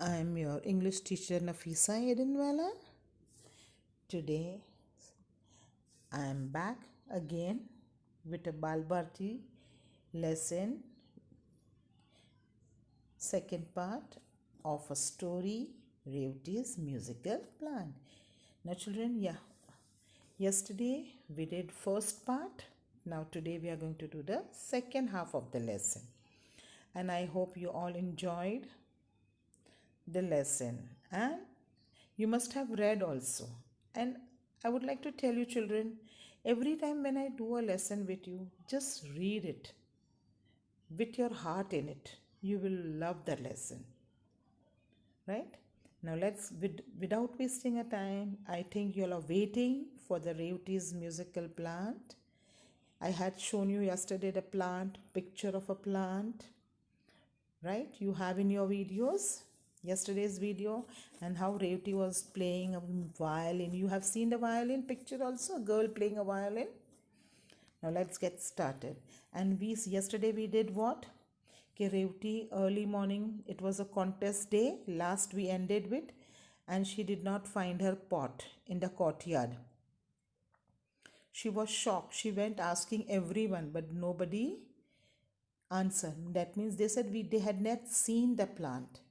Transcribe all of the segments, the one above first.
I am your English teacher Nafisa Edinwala. Today I am back again with a Balbharti lesson, second part of a story, Revti's musical plant. Now children, yesterday we did first part. Now today we are going to do the second half of the lesson. And I hope you all enjoyed the lesson and you must have read also. And I would like to tell you children, every time when I do a lesson with you, just read it with your heart in it. You will love the lesson, right? Now let's, without wasting a time, I think you all are waiting for the Revti's musical plant. I had shown you yesterday the plant, picture of a plant, right? You have in your videos yesterday's video, and how Revti was playing a violin. You have seen the violin picture also, a girl playing a violin. Now let's get started. And yesterday we did what? Revti early morning, it was a contest day. Last we ended with, and she did not find her pot in the courtyard. She was shocked. She went asking everyone, but nobody answered. That means they said they had not seen the plant.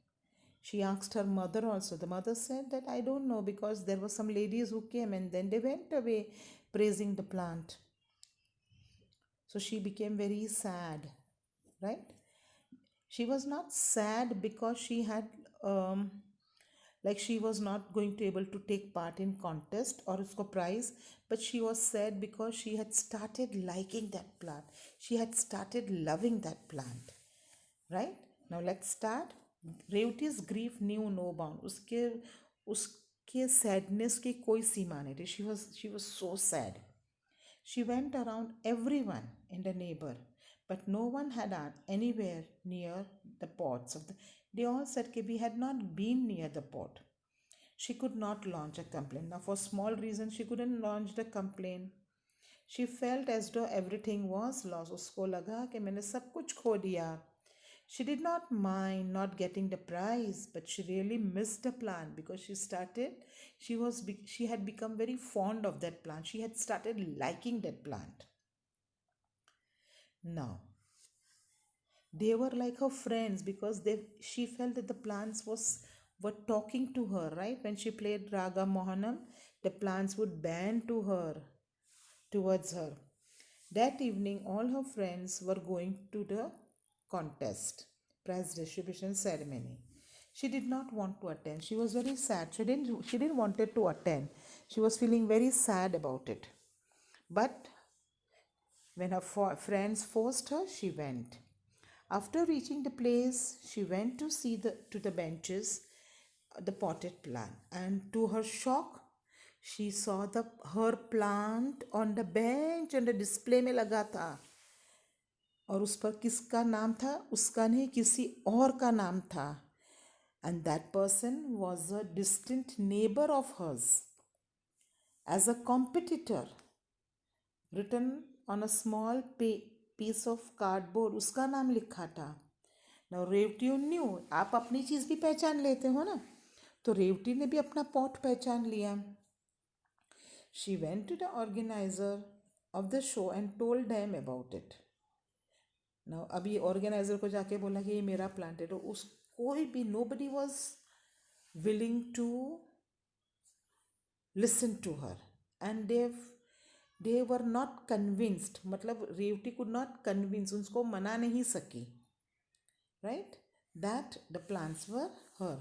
She asked her mother also. The mother said that I don't know, because there were some ladies who came and then they went away praising the plant. So she became very sad, right? She was not sad because she had like she was not going to able to take part in contest or usko prize, but she was sad because she had started liking that plant. She had started loving that plant, right? Now let's start. Revti's grief knew no bound. उसके sadness की कोई सीमा नहीं थी. She was so sad. She went around everyone in the neighbor, but no one had anywhere near the pots of the. They all said that we had not been near the pot. She could not launch a complaint. Now, for small reason, she couldn't launch the complaint. She felt as though everything was lost. उसको लगा कि मैंने सब कुछ खो दिया. She did not mind not getting the prize, but she really missed the plant because she had become very fond of that plant. She had started liking that plant. Now, they were like her friends because she felt that the plants were talking to her, right? When she played Raga Mohanam, the plants would bend towards her. That evening, all her friends were going to the contest, prize distribution ceremony. She did not want to attend. She was very sad. She didn't wanted to attend. She was feeling very sad about it. But when her friends forced her, she went. After reaching the place, she went to see to the benches, the potted plant, and to her shock, she saw her plant on the bench on the display में लगा था. और उस पर किसका नाम था? उसका नहीं, किसी और का नाम था. And that person was a distant neighbor of hers. As a competitor, written on a small piece of cardboard, उसका नाम लिखा था. Now Revti knew, आप अपनी चीज़ भी पहचान लेते हो ना, तो रेवती ने भी अपना पॉट पहचान लिया. She went to the organizer of the show and told them about it. Now अभी organizer को जाके बोला कि ये मेरा plant है, तो कोई भी nobody was willing to listen to her, and they were not convinced. मतलब रेवती could not convince, उसको मना नहीं सकी, right, that the plants were her.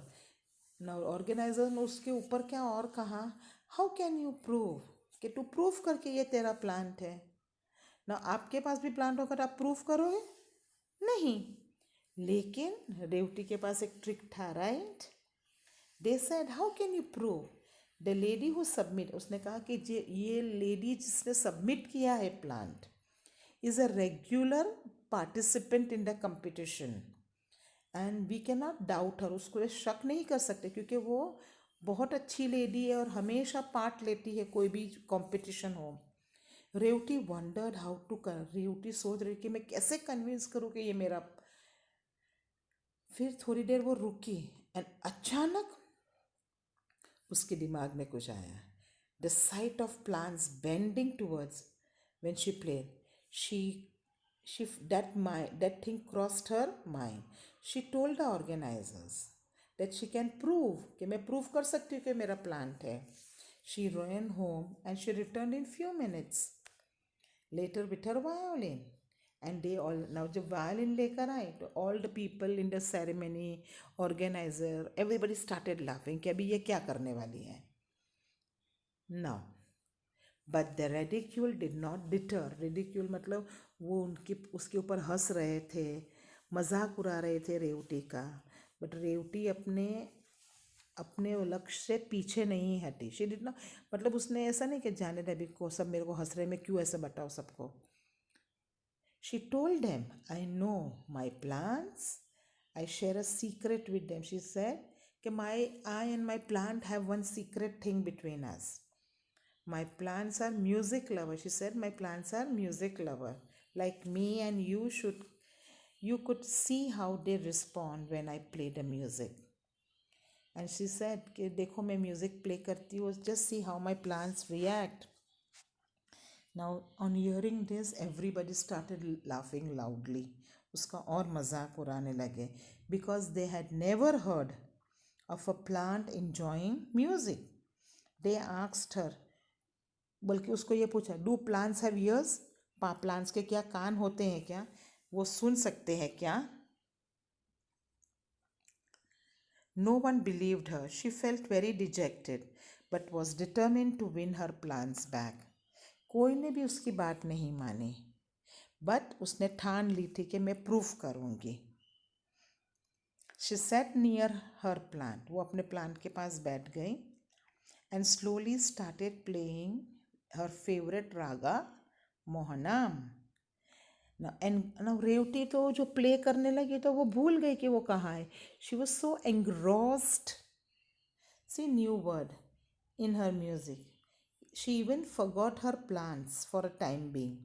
Now organizer ने उसके ऊपर क्या और कहा, how can you prove, कि तू प्रूफ करके ये तेरा प्लांट है. ना आपके पास भी प्लांट होकर आप प्रूफ करोगे नहीं, लेकिन रेवती के पास एक ट्रिक था, right. They said how can you prove. The lady who submit, उसने कहा कि ये लेडी जिसने सबमिट किया है plant is a regular participant in the competition and we can not doubt her. उसको शक नहीं कर सकते क्योंकि वो बहुत अच्छी लेडी है और हमेशा पार्ट लेती है कोई भी कंपटीशन हो. रेवती वंडर्ड हाउ टू कर. रेवती सोच रही कि मैं कैसे कन्विंस करूँ कि ये मेरा. फिर थोड़ी देर वो रुकी एंड अचानक उसके दिमाग में कुछ आया. The sight of plants bending towards when she played, she that thing crossed her mind. She told the organizers that she can prove कि मैं prove कर सकती हूँ कि मेरा plant है. She ran home and she returned in few minutes later with her violin. And they all, now जब violin लेकर आए तो all the people in the ceremony, organizer, everybody started laughing कि अभी ये क्या करने वाली है. Now, but the ridicule did not deter. Ridicule मतलब वो उनके उसके ऊपर हंस रहे थे, मजाक उड़ा रहे थे रेवती का. बट रेवती अपने अपने लक्ष्य से पीछे नहीं हटी. शी डिड नॉट, मतलब उसने ऐसा नहीं कि जाने दे अभी को सब मेरे को हंस रहे, मैं क्यों ऐसे बताऊँ सबको. She told them, I know my plants. I share a secret with them. She said कि I and my plant have one secret thing between us. My plants are music lover. She said my plants are music lover. Like me and you could see how they respond when I play the music. And she said कि देखो मैं music play करती हूँ, just see how my plants react. Now on hearing this, everybody started laughing loudly. उसका और मजाक उड़ाने लगे because they had never heard of a plant enjoying music. They asked her, बल्कि उसको ये पूछा, do plants have years, plants के क्या कान होते हैं क्या, वो सुन सकते हैं क्या. No one believed her. She felt very dejected but was determined to win her plants back. कोई ने भी उसकी बात नहीं मानी, बट उसने ठान ली थी कि मैं प्रूफ करूँगी. She sat near her plant. वो अपने प्लांट के पास बैठ गई and slowly started playing her favorite raga Mohanam. Now Revathi तो जो प्ले करने लगी तो वो भूल गई कि वो कहाँ है. She was so engrossed. She knew word in her music. She even forgot her plans for a time being.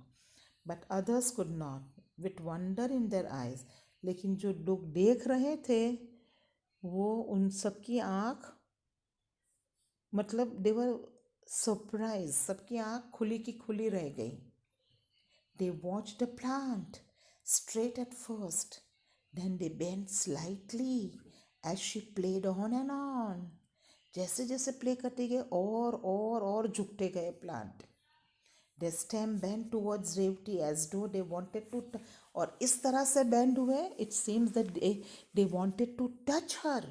But others could not, with wonder in their eyes. लेकिन जो लोग देख रहे थे वो उन सबकी आँख, मतलब they were surprised. सबकी आँख खुली की खुली रह गई. They watched the plant straight at first, then they bent slightly as she played on and on. जैसे जैसे प्ले करते गए और झुकते गए plant. Their stem bent towards Revati as though they wanted to और इस तरह से bend हुए, it seems that they wanted to touch her.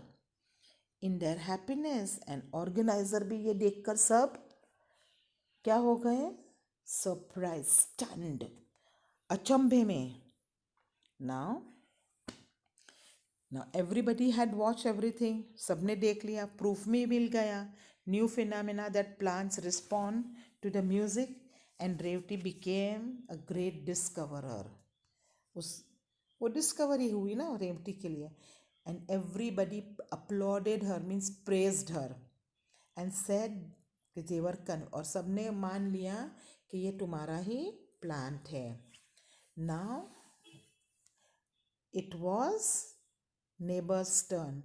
In their happiness, and organizer भी ये देखकर सब क्या हो गए, सरप्राइज, स्टन्ड, अचंभे में. Now everybody had watched everything. सबने देख लिया, प्रूफ में मिल गया. New phenomena that plants respond to the music, and Revati became a great discoverer. वो डिस्कवरी हुई ना रेवती के लिए. And everybody applauded her, means praised her, and said कि they were और सबने मान लिया कि ये तुम्हारा ही प्लांट है. Now it was neighbor's turn.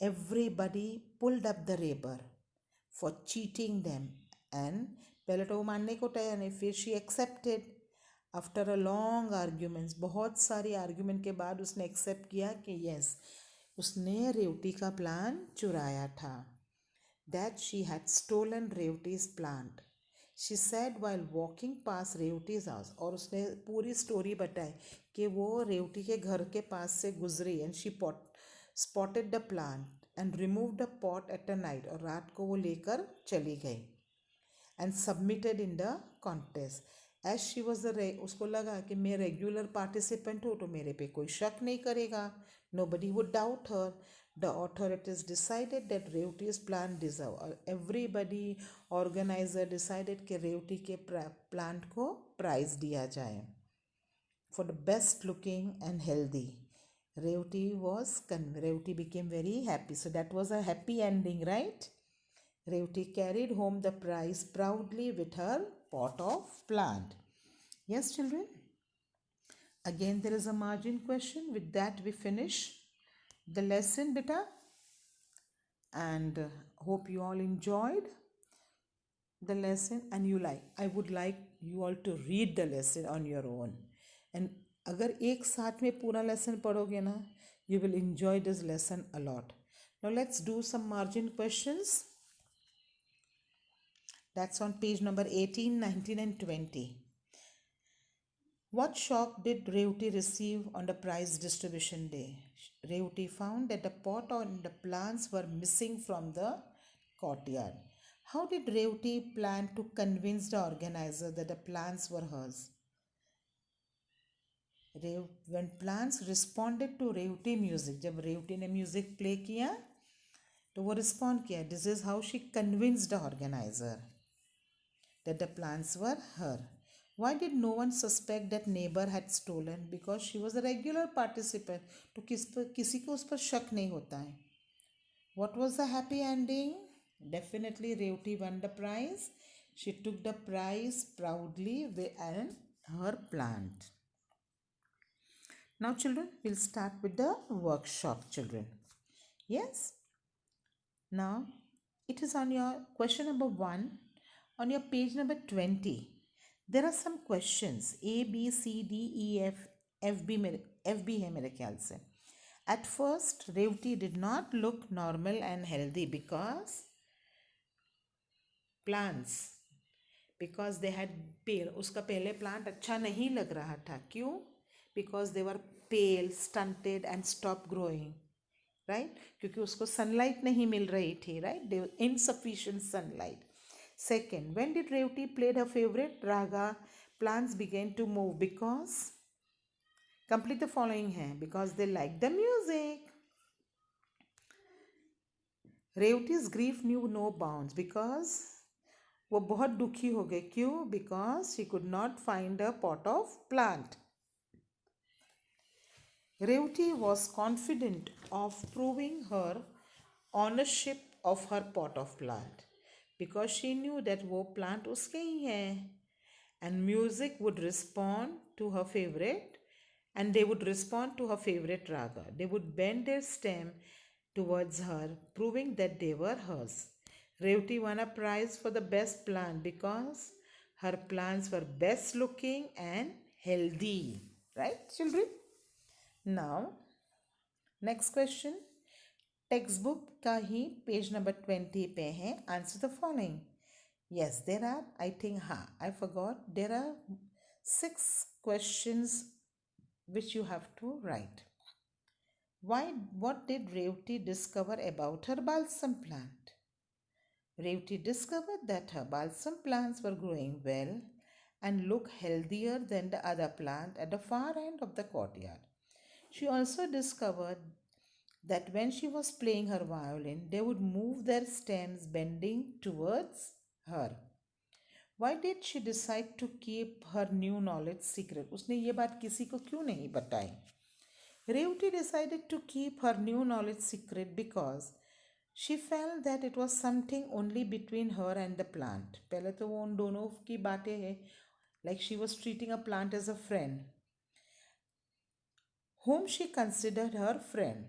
Everybody pulled up the neighbor for cheating them, and पहले तो वो मानने को तैयार नहीं, फिर she accepted after a long arguments. बहुत सारी आर्ग्यूमेंट के बाद उसने एक्सेप्ट किया कि यस, उसने रेवती का प्लान चुराया था. That she had stolen Revati's plant. She said while walking past Revati's house. और उसने पूरी स्टोरी बताई कि वो रेवती के घर के पास से गुजरी. And she spotted the plant and removed the pot at a night. और रात को वो लेकर चली गई. And submitted in the contest. As she was उसको लगा कि मैं रेगुलर पार्टिसिपेंट हूँ तो मेरे पे कोई शक नहीं करेगा. Nobody would doubt her. The authorities decided that Revati's plant deserved. Everybody, organizer decided कि रेवती के प्लांट को प्राइज दिया जाए for the best looking and healthy. Revati became very happy. So that was a happy ending, right? Revati carried home the prize proudly with her pot of plant. Yes, children? Again, there is a margin question. With that, we finish the lesson, beta. and hope you all enjoyed the lesson and you like. I would like you all to read the lesson on your own. And अगर एक साथ में पूरा lesson पढ़ोगे ना, you will enjoy this lesson a lot. Now let's do some margin questions. That's on page number 18, 19 and 20. What shock did Revati receive on the prize distribution day? Revati found that the pot and the plants were missing from the courtyard. How did Revati plan to convince the organizer that the plants were hers? When plants responded to Revati music, जब Revati ने music play किया तो वो respond किया. This is how she convinced the organizer that the plants were her. Why did no one suspect that neighbor had stolen? Because she was a regular participant. तो किसी को उस पर शक नहीं होता है. What was the happy ending? Definitely Revati won the prize. She took the prize proudly and her plant. Now children, we'll start with the workshop, children. Yes? Now, it is on your question number 1 on your page number 20. There are some questions A, B, C, D, E, F, FB है मेरे ख्याल से. At first, Revati did not look normal and healthy because they had pale. उसका पहले plant अच्छा नहीं लग रहा था. क्यों? Because they were pale, stunted and stopped growing. Right? क्योंकि उसको sunlight नहीं मिल रही थी. Right? There was insufficient sunlight. Second, when did Revati played her favorite raga, plants began to move because complete the following है because they liked the music. Revati's grief knew no bounds because वो बहुत दुखी हो गई. क्यों? Because she could not find a pot of plant. Revati was confident of proving her ownership of her pot of plant because she knew that वो plant उसके ही है. And music would respond to her favorite and they would respond to her favorite raga. They would bend their stem towards her, proving that they were hers. Revati won a prize for the best plant because her plants were best looking and healthy. Right, children? Now, next question. Textbook का ही page number 20 पे है. Answer the following. Yes, there are, I think, I forgot. There are 6 questions which you have to write. What did Revati discover about her balsam plant? Revati discovered that her balsam plants were growing well and look healthier than the other plant at the far end of the courtyard. She also discovered that when she was playing her violin, they would move their stems bending towards her. Why did she decide to keep her new knowledge secret? उसने ये बात किसी को क्यों नहीं बताई? Revati decided to keep her new knowledge secret because she felt that it was something only between her and the plant. पहले तो वो उन दोनों की बातें हैं, like she was treating a plant as a friend, whom she considered her friend,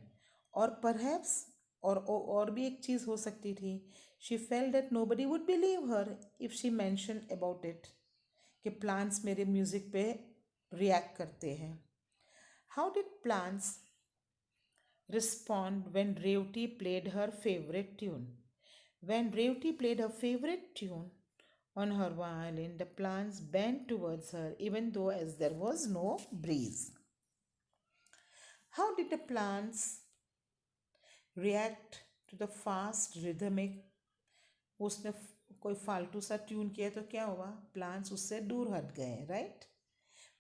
or perhaps और भी एक चीज़ हो सकती थी. She felt that nobody would believe her if she mentioned about it कि plants मेरे music पे react करते हैं. How did plants respond when Revati played her favorite tune? When Revati played her favorite tune on her violin, the plants bent towards her even though as there was no breeze. How did the plants react to the fast rhythmic? उसने कोई फालतू सा tune किया तो क्या हुआ? Plants उससे दूर हट गए, right?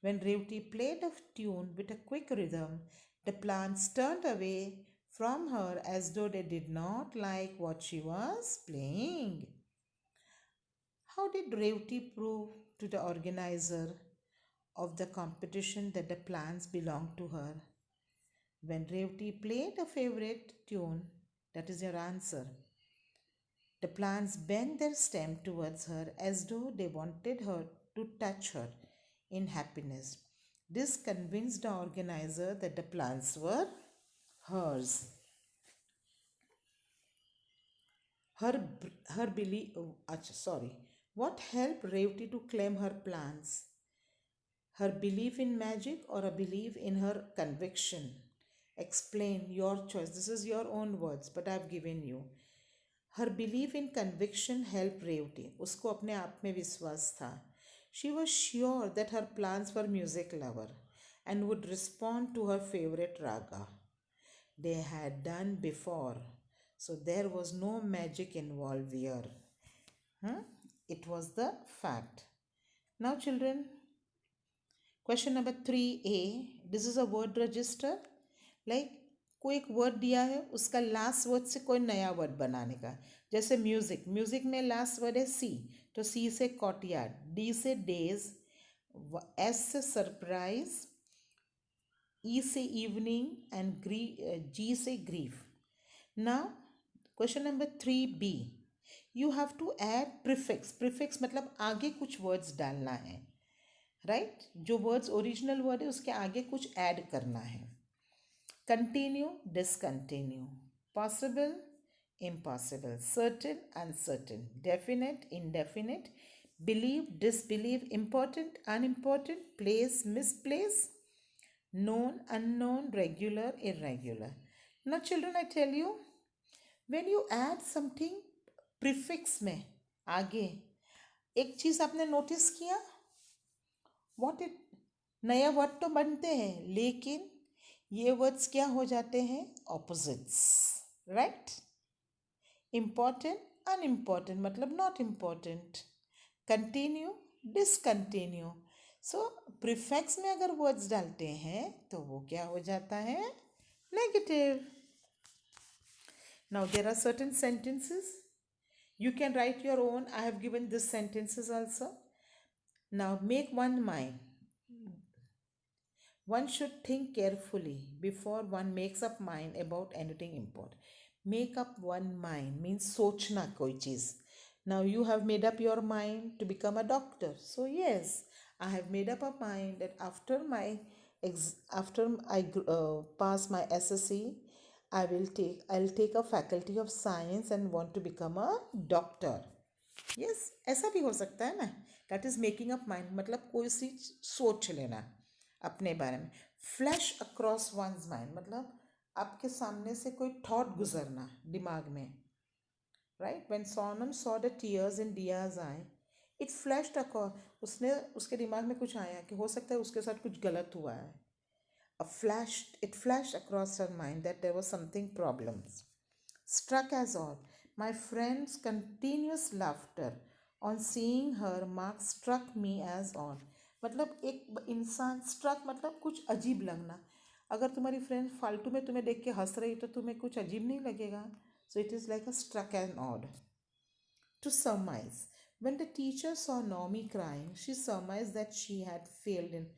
When Revati played a tune with a quick rhythm, the plants turned away from her as though they did not like what she was playing. How did Revati prove to the organizer of the competition that the plants belonged to her? When Revati played a favorite tune, that is your answer. The plants bent their stem towards her as though they wanted her to touch her in happiness. This convinced the organizer that the plants were hers. her her belief, sorry, what helped Revati to claim her plans? Her belief in magic or a belief in her conviction? Explain your choice. This is your own words, but I've given you. Her belief in conviction helped Revati. उसको अपने आप में विश्वास था. She was sure that her plans were music lover and would respond to her favorite raga. They had done before, so there was no magic involved here. It was the fact. Now, children, question number 3A. This is a word register. Like कोई एक word दिया है, उसका last word से कोई नया word बनाने का. जैसे म्यूजिक, म्यूजिक में लास्ट वर्ड है सी, तो सी से कॉर्टयार्ड, डी से डेज, एस से सरप्राइज, ई से इवनिंग एंड जी से grief. Now question number 3B. You have to add prefix. Prefix मतलब आगे कुछ वर्ड्स डालना है, राइट जो वर्ड्स ओरिजिनल वर्ड है उसके आगे कुछ ऐड करना है. Continue, discontinue, possible, impossible, certain, uncertain, definite, indefinite, believe, disbelieve, important, unimportant, place, misplace, known, unknown, regular, irregular. Now children, I tell you, when you add something prefix में आगे, एक चीज़ आपने नोटिस किया, व्हाट इट, नया word तो बनते हैं लेकिन ये वर्ड्स क्या हो जाते हैं, ऑपोजिट्स, राइट. इम्पॉर्टेंट, अनइम्पॉर्टेंट मतलब not important, continue, discontinue. So prefix में अगर वर्ड्स डालते हैं तो वो क्या हो जाता है, negative. Now there are certain sentences, you can write your own. I have given these sentences also. Now make one mind. One should think carefully before one makes up mind about anything important. Make up one mind means सोचना कोई चीज़. Now you have made up your mind to become a doctor. So yes, I have made up a mind that after I pass my SSC, I'll take a faculty of science and want to become a doctor. Yes, ऐसा भी हो सकता है ना. That is making up mind, मतलब कोई सी सोच लेना अपने बारे में. फ्लैश अक्रॉस वंस माइंड मतलब आपके सामने से कोई थॉट गुजरना दिमाग में, right. When Sonam saw the tears in Diya's eye, it flashed across, उसने उसके दिमाग में कुछ आया कि हो सकता है उसके साथ कुछ गलत हुआ है. It flashed across her mind that there was something problems. Struck as odd, my friend's continuous laughter on seeing her mark struck me as odd. मतलब एक इंसान, स्ट्रक मतलब कुछ अजीब लगना. अगर तुम्हारी फ्रेंड फालतू में तुम्हें देख के हंस रही तो तुम्हें कुछ अजीब नहीं लगेगा. So it is like a struck and odd. To surmise, when the teacher saw Naomi crying, she surmised that she had failed in.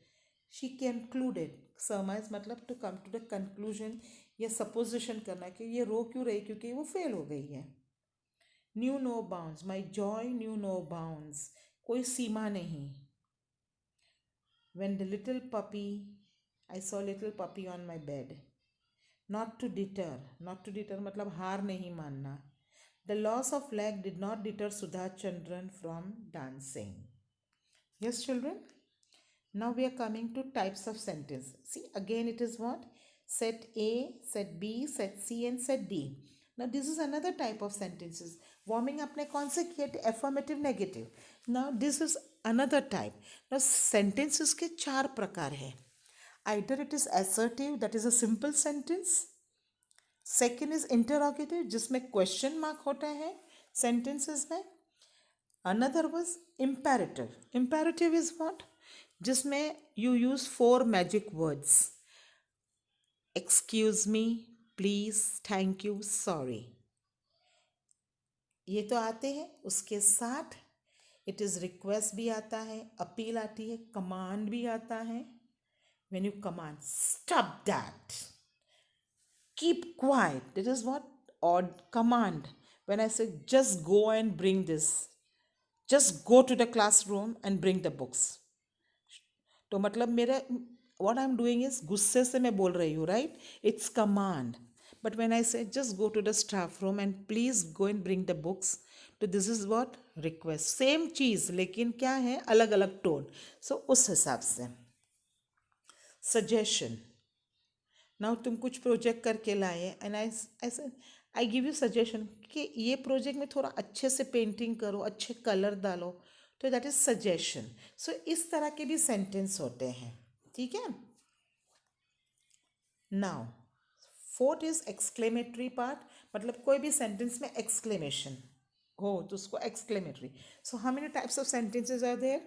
She concluded. Surmise मतलब to come to the conclusion या supposition करना कि ये रो क्यों रही, क्योंकि वो fail हो गई है. Knew no bounds. My joy knew no bounds. कोई सीमा नहीं. When the little puppy, I saw little puppy on my bed. Not to deter. Not to deter मतलब हार नहीं मानना. The loss of leg did not deter Sudha Chandran from dancing. Yes, children? Now we are coming to types of sentence. See, again it is what? Set A, set B, set C and set D. Now this is another type of sentences. Warming up ने कौन से किए थे? Affirmative, negative. Now this is another type. Now sentences के चार प्रकार है. Either it is assertive, that is a simple sentence. Second is interrogative, जिसमें question mark होता है sentences में. Another was imperative. Imperative is what? जिसमें you use 4 magic words. Excuse me, please, thank you, sorry. ये तो आते हैं. उसके साथ it is request भी आता है, अपील आती है, command भी आता है. When you command, stop that, keep quiet, that is what? Or command. When I say just go and bring this, just go to the classroom and bring the books. तो मतलब मेरा what I'm doing is गुस्से से मैं बोल रही हूँ, right? It's command. But when I say just go to the staff room and please go and bring the books, तो this is what request, same चीज़ लेकिन क्या है, अलग अलग टोन. सो उस हिसाब से सजेशन. नाउ तुम कुछ प्रोजेक्ट करके लाए and I give you suggestion कि ये प्रोजेक्ट में थोड़ा अच्छे से पेंटिंग करो, अच्छे कलर डालो, तो दैट इज सजेशन. सो इस तरह के भी सेंटेंस होते हैं. ठीक है. Now fourth is exclamatory part. मतलब कोई भी सेंटेंस में एक्सक्लेमेशन हो तो उसको exclamatory. So how many types of sentences are there?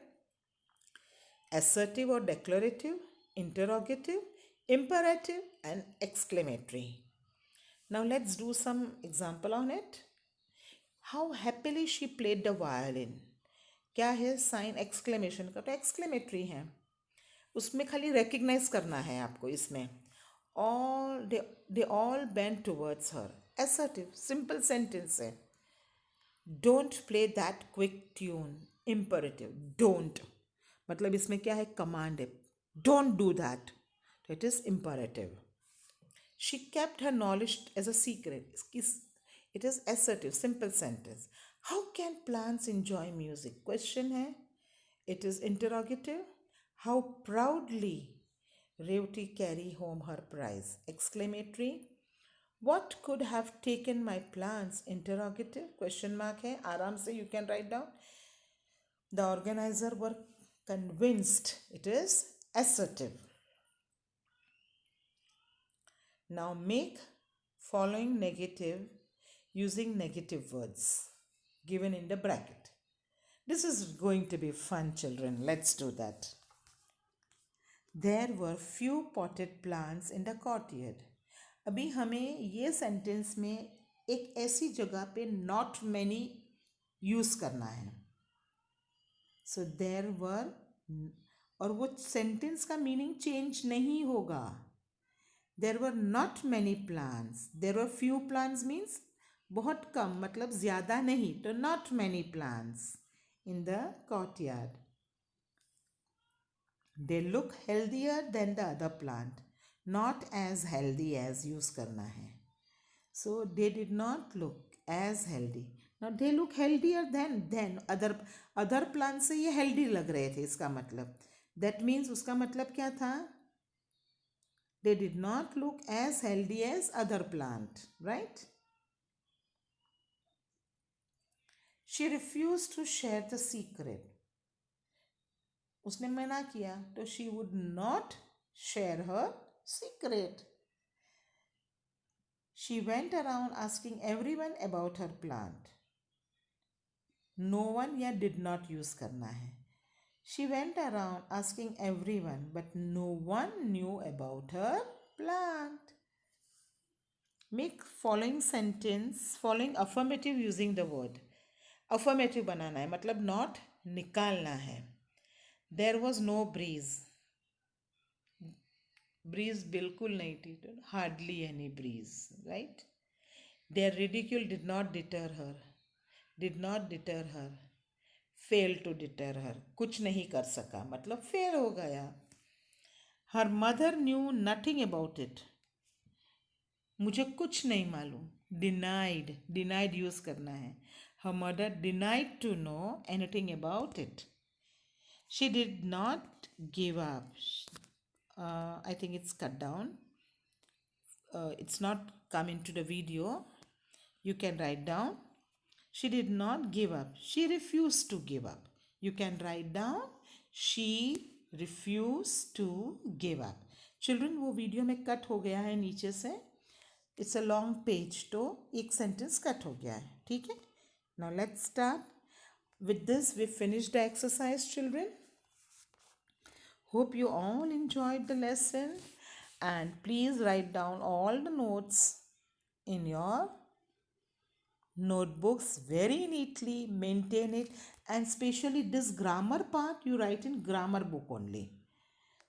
assertive or declarative, interrogative, imperative, and exclamatory. Now let's do some example on it. How happily she played the violin. क्या है sign exclamation का? तो exclamatory है. उसमें खाली recognise करना है आपको. इसमें all they all bent towards her. assertive simple sentence है. don't play that quick tune. imperative don't. मतलब इसमें क्या है? कमांड है. Don't do that. तो it is imperative. She kept her knowledge as a secret. It is assertive simple sentence. How can plants enjoy music? Question है. It is interrogative. How proudly Revathi carry home her prize. Exclamatory. what could have taken my plants? Interrogative. Question mark है. आराम से you can write down. The organizer were convinced. It is assertive. Now make following negative using negative words given in the bracket. This is going to be fun, children. Let's do that. There were few potted plants in the courtyard. अभी हमें ये sentence में एक ऐसी जगह पे not many use करना है. सो देर वर, और वो सेंटेंस का मीनिंग चेंज नहीं होगा. There were not many plants. There were few plants means बहुत कम, मतलब ज़्यादा नहीं. तो not many plants in the courtyard. They look healthier than the other plant. Not as healthy as use करना है. So they did not look as healthy. Now they look healthier than other plants से ये healthy लग रहे थे. इसका मतलब that means उसका मतलब क्या था? They did not look as healthy as other plant, right? She refused to share the secret. उसने मना किया तो she would not share her secret. She went around asking everyone about her plant. No one या did not use करना है. She went around asking everyone, but no one knew about her plant. Make following sentence, following affirmative using the word. Affirmative बनाना है, मतलब not निकालना है. There was no breeze. Breeze बिल्कुल नहीं थी. Hardly any breeze, right? Their ridicule did not deter her. Did not deter her. Fail to deter her. कुछ नहीं कर सका, मतलब फेल हो गया. Her mother knew nothing about it. मुझे कुछ नहीं मालूम. Denied. Denied यूज करना है. Her mother denied to know anything about it. She did not give up. I think it's cut down. It's not come into the video. You can write down. She did not give up. She refused to give up. You can write down. She refused to give up. Children, वो video में cut हो गया है नीचे से. It's a long page, तो एक sentence cut हो गया है. ठीक है. Now let's start. With this, we finished the exercise, children. Hope you all enjoyed the lesson, and please write down all the notes in your notebooks very neatly. Maintain it, and especially this grammar part you write in grammar book only,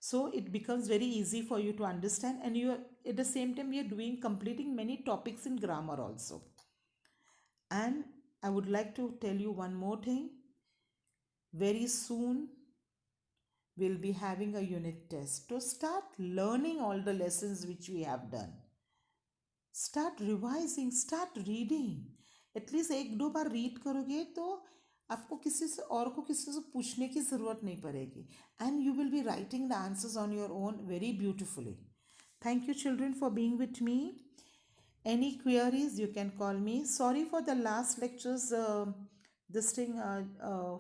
so it becomes very easy for you to understand, and you are at the same time you are doing completing many topics in grammar also. And I would like to tell you one more thing. Very soon we'll be having a unit test to start learning all the lessons which we have done. Start revising, start reading. At least एक दो बार read करोगे तो आपको किसी से और को किसी से पूछने की ज़रूरत नहीं पड़ेगी, and you will be writing the answers on your own very beautifully. Thank you, children, for being with me. Any queries, you can call me. Sorry for the last lectures, this thing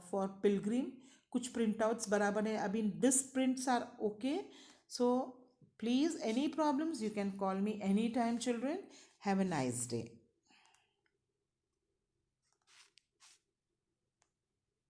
for Pilgrim. कुछ printouts बराबर है. अभी this prints are okay. So please, any problems, you can call me anytime, children. Have a nice day.